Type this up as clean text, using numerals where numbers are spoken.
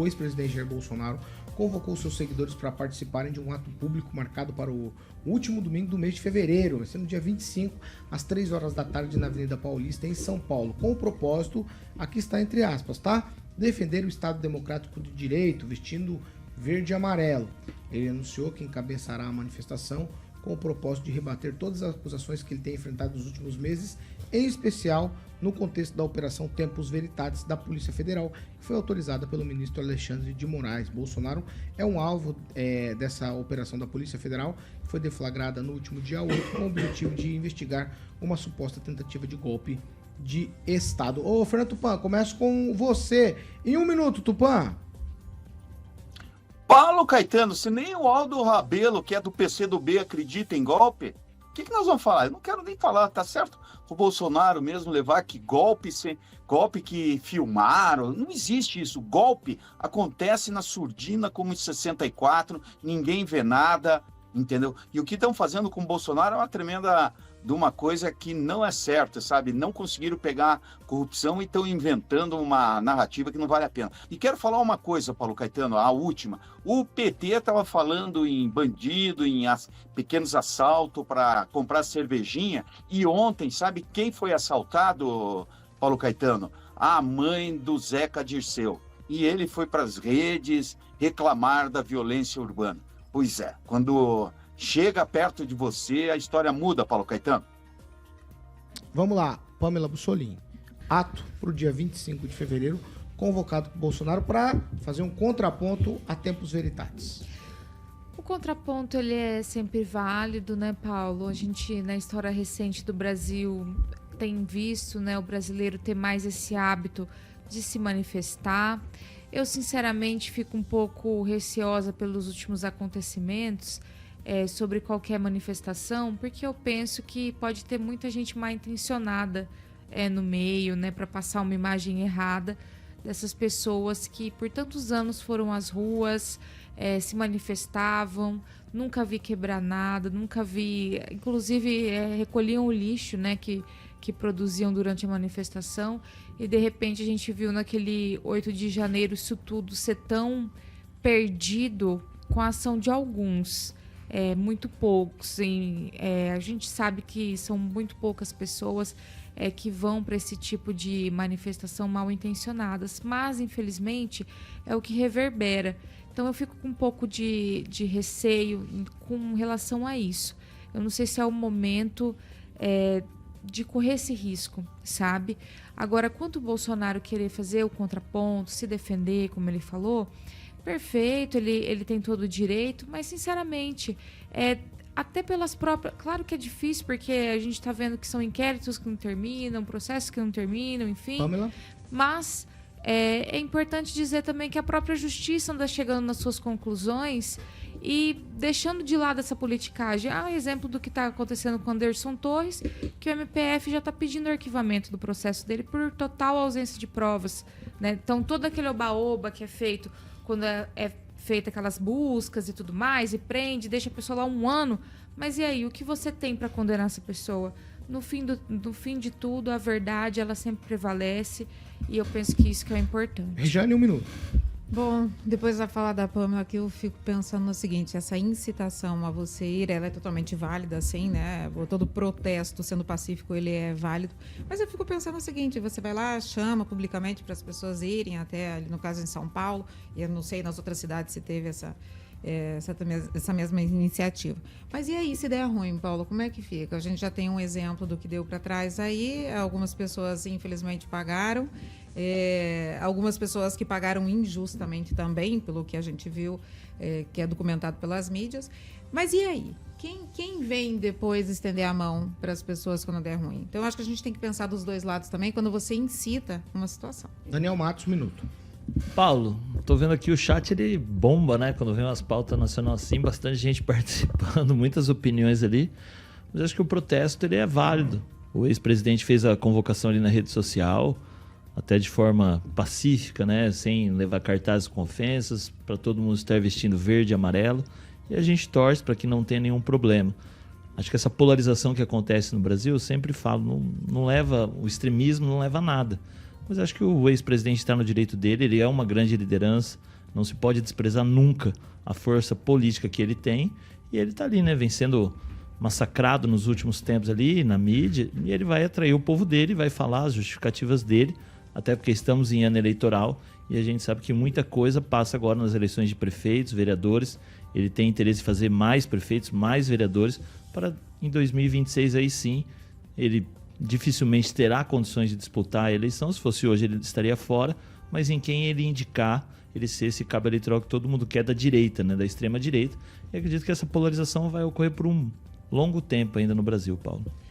ex-presidente Jair Bolsonaro convocou seus seguidores para participarem de um ato público marcado para o último domingo do mês de fevereiro, vai ser no dia 25, às 3 horas da tarde, na Avenida Paulista, em São Paulo, com o propósito, aqui está entre aspas, tá? Defender o Estado Democrático de Direito, vestindo verde e amarelo. Ele anunciou que encabeçará a manifestação com o propósito de rebater todas as acusações que ele tem enfrentado nos últimos meses, em especial no contexto da Operação Tempus Veritatis da Polícia Federal, que foi autorizada pelo ministro Alexandre de Moraes. Bolsonaro é um alvo dessa operação da Polícia Federal, que foi deflagrada no último dia 8, com o objetivo de investigar uma suposta tentativa de golpe de Estado. Ô, Fernando Tupan, começo com você. Em 1 minuto, Tupan. Paulo Caetano, se nem o Aldo Rabelo, que é do PCdoB, acredita em golpe, o que nós vamos falar? Eu não quero nem falar, tá certo? O Bolsonaro mesmo levar que golpe que filmaram, não existe isso. Golpe acontece na surdina como em 64, ninguém vê nada, entendeu? E o que estão fazendo com o Bolsonaro é uma tremenda de uma coisa que não é certa, sabe? Não conseguiram pegar corrupção e estão inventando uma narrativa que não vale a pena. E quero falar uma coisa, Paulo Caetano, a última. O PT estava falando em bandido, em pequenos assaltos para comprar cervejinha, e ontem, sabe quem foi assaltado, Paulo Caetano? A mãe do Zeca Dirceu. E ele foi para as redes reclamar da violência urbana. Pois é, quando chega perto de você, a história muda, Paulo Caetano. Vamos lá, Pamela Bussolini. Ato para o dia 25 de fevereiro, convocado por Bolsonaro para fazer um contraponto a Tempus Veritatis. O contraponto, ele é sempre válido, né, Paulo? A gente, na história recente do Brasil, tem visto, né, o brasileiro ter mais esse hábito de se manifestar. Eu, sinceramente, fico um pouco receosa pelos últimos acontecimentos sobre qualquer manifestação, porque eu penso que pode ter muita gente mal intencionada no meio, né, para passar uma imagem errada dessas pessoas que por tantos anos foram às ruas, se manifestavam, nunca vi quebrar nada, nunca vi, inclusive recolhiam o lixo, né, que produziam durante a manifestação, e de repente a gente viu naquele 8 de janeiro isso tudo ser tão perdido com a ação de alguns. Muito poucos. A gente sabe que são muito poucas pessoas que vão para esse tipo de manifestação mal intencionadas, mas infelizmente é o que reverbera. Então eu fico com um pouco de receio com relação a isso. Eu não sei se é o momento de correr esse risco, sabe? Agora, quanto o Bolsonaro querer fazer o contraponto, se defender, como ele falou, perfeito, ele tem todo o direito, mas sinceramente, até pelas próprias... Claro que é difícil, porque a gente está vendo que são inquéritos que não terminam, processos que não terminam, enfim. Pamela? Mas é importante dizer também que a própria justiça anda chegando nas suas conclusões e deixando de lado essa politicagem. Há um exemplo do que está acontecendo com Anderson Torres, que o MPF já está pedindo o arquivamento do processo dele por total ausência de provas, né? Então, todo aquele oba-oba que é feito quando é feita aquelas buscas e tudo mais, e prende, deixa a pessoa lá 1 ano, mas e aí, o que você tem para condenar essa pessoa? No fim de tudo, a verdade, ela sempre prevalece, e eu penso que isso que é importante. Regiane, 1 minuto. Bom, depois da fala da Pamela aqui, eu fico pensando no seguinte, essa incitação a você ir, ela é totalmente válida, assim, né? Todo protesto, sendo pacífico, ele é válido. Mas eu fico pensando no seguinte, você vai lá, chama publicamente para as pessoas irem até, ali, no caso, em São Paulo, e eu não sei nas outras cidades se teve essa mesma iniciativa. Mas e aí, se der ruim, Paulo, como é que fica? A gente já tem um exemplo do que deu para trás aí, algumas pessoas, infelizmente, pagaram, algumas pessoas que pagaram injustamente também, pelo que a gente viu, que é documentado pelas mídias. Mas e aí? Quem vem depois estender a mão para as pessoas quando der ruim? Então, eu acho que a gente tem que pensar dos dois lados também, quando você incita uma situação. Daniel Matos, 1 minuto. Paulo, tô vendo aqui o chat, ele bomba, né? Quando vem umas pautas nacionais assim, bastante gente participando, muitas opiniões ali. Mas acho que o protesto, ele é válido. O ex-presidente fez a convocação ali na rede social, até de forma pacífica, né? Sem levar cartazes com ofensas, para todo mundo estar vestindo verde e amarelo. E a gente torce para que não tenha nenhum problema. Acho que essa polarização que acontece no Brasil, eu sempre falo, não leva, o extremismo não leva a nada. Mas acho que o ex-presidente está no direito dele, ele é uma grande liderança, Não se pode desprezar nunca a força política que ele tem. E ele está ali, né, vem sendo massacrado nos últimos tempos ali na mídia, e ele vai atrair o povo dele, vai falar as justificativas dele, até porque estamos em ano eleitoral e a gente sabe que muita coisa passa agora nas eleições de prefeitos, vereadores. Ele tem interesse em fazer mais prefeitos, mais vereadores, para em 2026 aí sim, ele dificilmente terá condições de disputar a eleição. Se fosse hoje ele estaria fora, mas em quem ele indicar, ele ser esse cabo eleitoral que todo mundo quer da direita, né, da extrema direita. E acredito que essa polarização vai ocorrer por um longo tempo ainda no Brasil, Paulo.